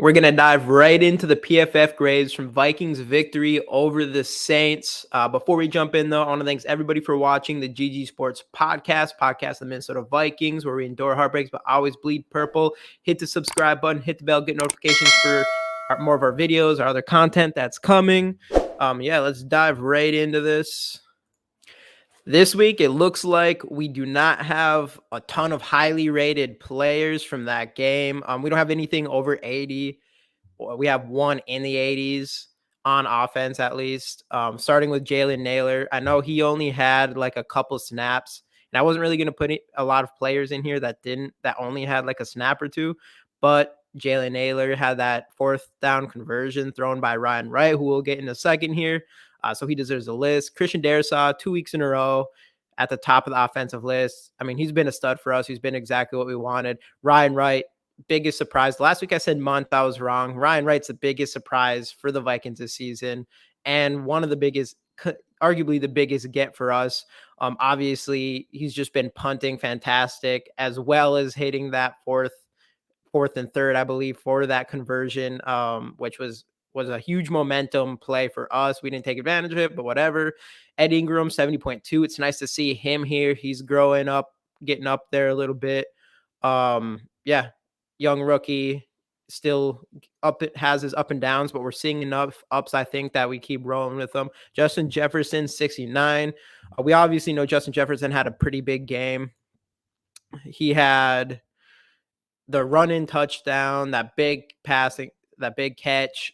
We're going to dive right into the PFF grades from Vikings victory over the Saints. Before we jump in, though, I want to thank everybody for watching the GG Sports podcast of the Minnesota Vikings, where we endure heartbreaks but always bleed purple. Hit the subscribe button, hit the bell, get notifications for more of our videos, our other content that's coming. Let's dive right into this. This week, it looks like we do not have a ton of highly rated players from that game. We don't have anything over 80. We have one in the 80s on offense, at least. Starting with Jalen Nailor. I know he only had like a couple snaps, and I wasn't really going to put a lot of players in here that only had like a snap or two. But Jalen Nailor had that fourth down conversion thrown by Ryan Wright, who we'll get in a second here. So he deserves a list. Christian Darrisaw, 2 weeks in a row at the top of the offensive list. I mean, he's been a stud for us. He's been exactly what we wanted. Ryan Wright, biggest surprise. Last week I said month. I was wrong. Ryan Wright's the biggest surprise for the Vikings this season, and one of the biggest, arguably the biggest get for us. Obviously, he's just been punting fantastic, as well as hitting that fourth and third, I believe, for that conversion, which was a huge momentum play for us. We didn't take advantage of it, but whatever. Ed Ingram, 70.2. It's nice to see him here. He's growing up, getting up there a little bit. Young rookie, still up. It has his up and downs, but we're seeing enough ups, I think, that we keep rolling with them. Justin Jefferson, 69. We obviously know Justin Jefferson had a pretty big game. He had the run-in touchdown, that big catch,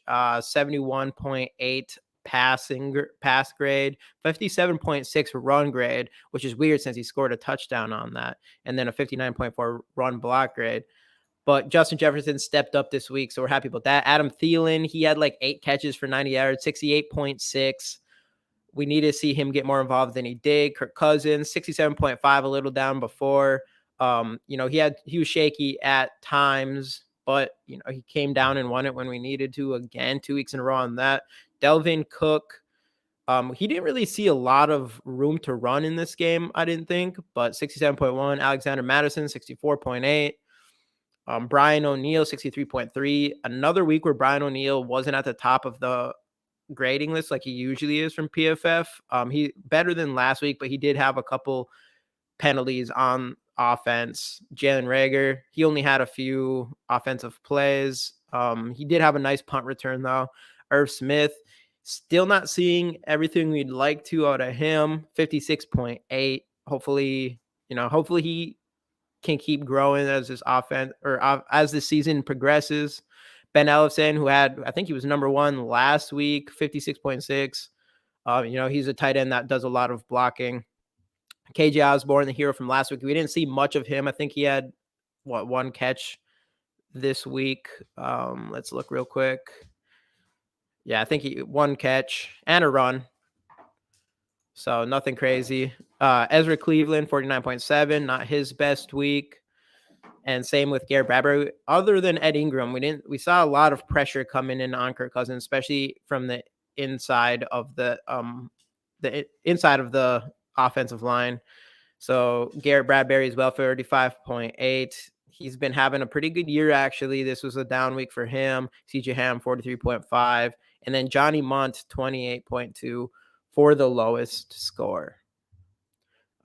71.8 pass grade, 57.6 run grade, which is weird since he scored a touchdown on that, and then a 59.4 run block grade. But Justin Jefferson stepped up this week, so we're happy about that. Adam Thielen, he had like 8 catches for 90 yards, 68.6. We need to see him get more involved than he did. Kirk Cousins, 67.5, a little down before. He was shaky at times, but he came down and won it when we needed to. Again, 2 weeks in a row on that. Delvin Cook, he didn't really see a lot of room to run in this game, I didn't think, but 67.1. Alexander Madison, 64.8. Brian O'Neill, 63.3. Another week where Brian O'Neill wasn't at the top of the grading list like he usually is from PFF. He better than last week, but he did have a couple penalties on offense. Jalen Reagor, he only had a few offensive plays. He did have a nice punt return, though. Irv Smith, still not seeing everything we'd like to out of him. 56.8. Hopefully he can keep growing as this offense or as the season progresses. Ben Ellison, who I think he was number 1 last week, 56.6. He's a tight end that does a lot of blocking. KJ Osborne, the hero from last week, we didn't see much of him. I think he had 1 catch this week. Let's look real quick. Yeah, I think he 1 catch and a run. So nothing crazy. Ezra Cleveland, 49.7, not his best week. And same with Garrett Bradbury. Other than Ed Ingram, we saw a lot of pressure coming in on Kirk Cousins, especially from the inside of the offensive line. So Garrett Bradbury as well, 35.8. He's been having a pretty good year, actually. This was a down week for him. CJ Ham, 43.5. And then Johnny Munt, 28.2 for the lowest score.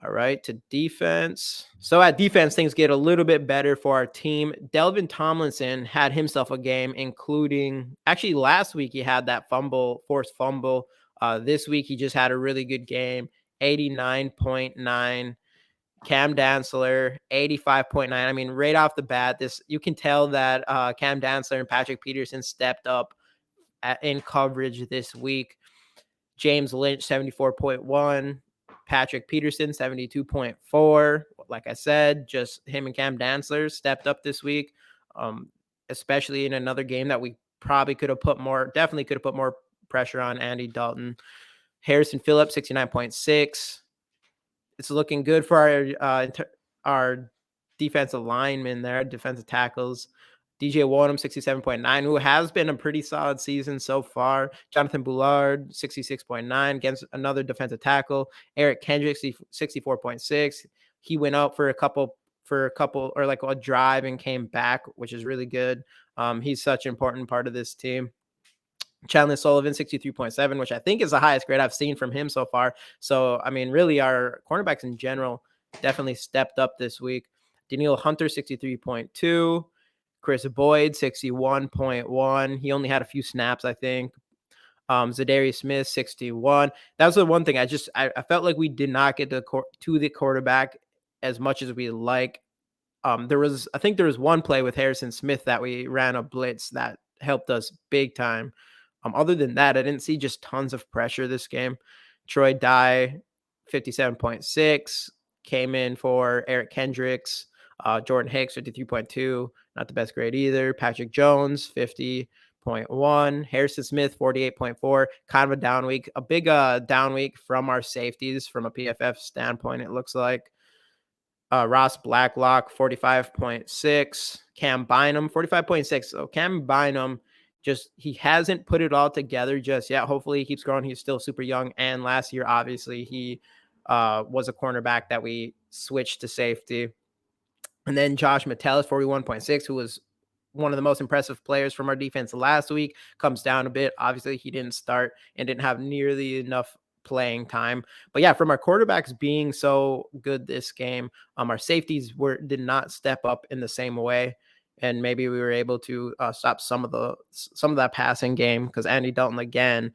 All right, to defense. So at defense, things get a little bit better for our team. Delvin Tomlinson had himself a game, including actually last week he had that forced fumble. This week he just had a really good game, 89.9. Cam Dantzler, 85.9. I mean, right off the bat, you can tell that Cam Dantzler and Patrick Peterson stepped up in coverage this week. James Lynch, 74.1. Patrick Peterson, 72.4. Like I said, just him and Cam Dantzler stepped up this week, especially in another game that we definitely could have put more pressure on Andy Dalton. Harrison Phillips, 69.6. It's looking good for our defensive linemen there, defensive tackles. DJ Wonnum, 67.9, who has been a pretty solid season so far. Jonathan Bullard, 66.9 against another defensive tackle. Eric Kendrick, 64.6. He went out for a drive and came back, which is really good. He's such an important part of this team. Chandler Sullivan, 63.7, which I think is the highest grade I've seen from him so far. So, I mean, really, our cornerbacks in general definitely stepped up this week. Daniil Hunter, 63.2. Chris Boyd, 61.1. He only had a few snaps, I think. Zadarius Smith, 61. That was the one thing I felt like we did not get to the quarterback as much as we like. I think there was one play with Harrison Smith that we ran a blitz that helped us big time. Other than that, I didn't see just tons of pressure this game. Troy Dye, 57.6, came in for Eric Kendricks. Jordan Hicks, 53.2, not the best grade either. Patrick Jones, 50.1. Harrison Smith, 48.4, kind of a down week. A big down week from our safeties from a PFF standpoint, it looks like. Ross Blacklock, 45.6. Cam Bynum, 45.6. So Cam Bynum, he hasn't put it all together just yet. Hopefully he keeps growing. He's still super young. And last year, obviously, he was a cornerback that we switched to safety. And then Josh Metellus, 41.6, who was one of the most impressive players from our defense last week, comes down a bit. Obviously, he didn't start and didn't have nearly enough playing time. But yeah, from our quarterbacks being so good this game, our safeties did not step up in the same way. And maybe we were able to stop some of that passing game, because Andy Dalton, again,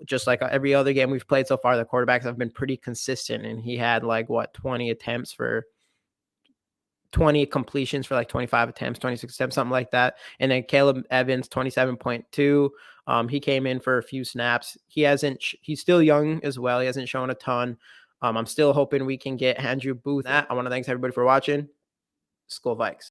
just like every other game we've played so far, the quarterbacks have been pretty consistent. And he had 20 attempts for 20 completions for 25 attempts, 26 attempts, something like that. And then Caleb Evans, 27.2. He came in for a few snaps. He's still young as well. He hasn't shown a ton. I'm still hoping we can get Andrew Booth. I want to thank everybody for watching. Skol Vikes.